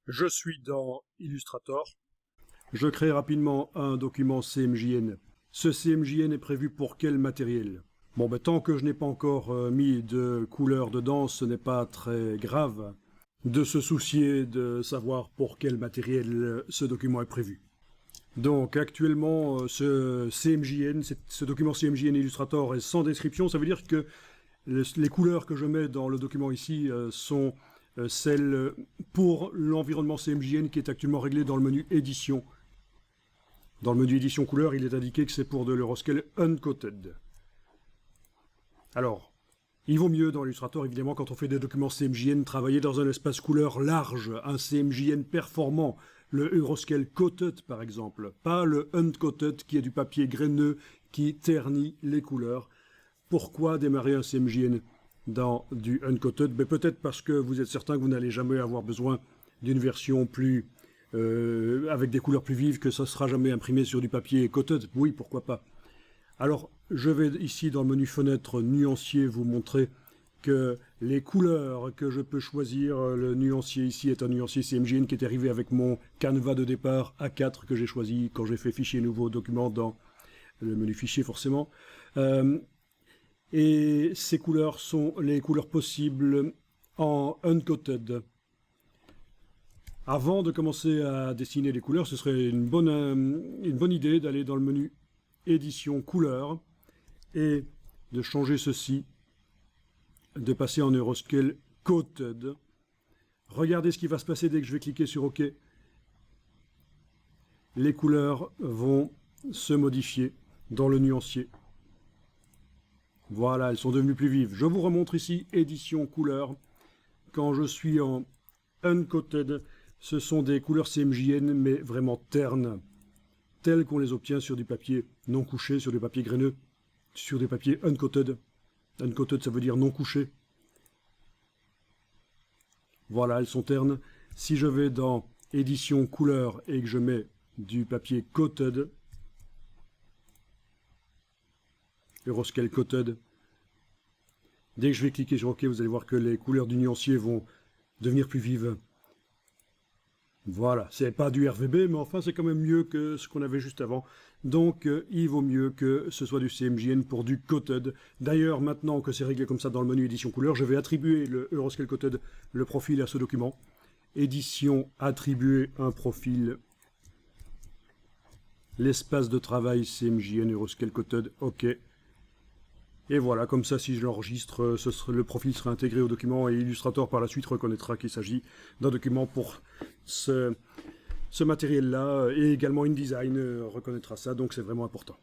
Je suis dans Illustrator. Je crée rapidement un document CMJN. Ce CMJN est prévu pour quel matériel? Bon, tant que je n'ai pas encore mis de couleur dedans, ce n'est pas très grave de se soucier de savoir pour quel matériel ce document est prévu. Donc actuellement, ce CMJN, ce document CMJN Illustrator est sans description. Ça veut dire que les couleurs que je mets dans le document ici sont celle pour l'environnement CMJN qui est actuellement réglé dans le menu édition. Dans le menu édition couleur, il est indiqué que c'est pour de l'Euroscale uncoated. Alors, il vaut mieux dans Illustrator, évidemment, quand on fait des documents CMJN, travailler dans un espace couleur large, un CMJN performant, le Euroscale coated par exemple, pas le uncoated qui est du papier graineux qui ternit les couleurs. Pourquoi démarrer un CMJN dans du uncoated? Peut-être parce que vous êtes certain que vous n'allez jamais avoir besoin d'une version plus avec des couleurs plus vives, que ça ne sera jamais imprimé sur du papier coated. Oui, pourquoi pas. Alors, je vais ici dans le menu fenêtre nuancier vous montrer que les couleurs que je peux choisir, le nuancier ici est un nuancier CMJN qui est arrivé avec mon canevas de départ A4 que j'ai choisi quand j'ai fait fichier nouveau document dans le menu fichier forcément. Et ces couleurs sont les couleurs possibles en uncoated. Avant de commencer à dessiner les couleurs, ce serait une bonne idée d'aller dans le menu édition couleur et de changer ceci, de passer en Euroscale coated. Regardez ce qui va se passer dès que je vais cliquer sur OK. Les couleurs vont se modifier dans le nuancier. Voilà, elles sont devenues plus vives. Je vous remontre ici édition couleur. Quand je suis en uncoated, ce sont des couleurs CMJN, mais vraiment ternes, telles qu'on les obtient sur du papier non couché, sur du papier graineux, sur des papiers uncoated. Uncoated, ça veut dire non couché. Voilà, elles sont ternes. Si je vais dans édition couleur et que je mets du papier coated, Euroscale coated, dès que je vais cliquer sur OK, vous allez voir que les couleurs du nuancier vont devenir plus vives. Voilà, c'est pas du RVB, mais enfin c'est quand même mieux que ce qu'on avait juste avant. Donc il vaut mieux que ce soit du CMJN pour du coated. D'ailleurs, maintenant que c'est réglé comme ça dans le menu édition couleur, je vais attribuer le Euroscale coated, le profil à ce document. Édition, attribuer un profil. L'espace de travail CMJN Euroscale coated, OK. Et voilà, comme ça, si je l'enregistre, le profil sera intégré au document et Illustrator par la suite reconnaîtra qu'il s'agit d'un document pour ce matériel-là. Et également InDesign reconnaîtra ça, donc c'est vraiment important.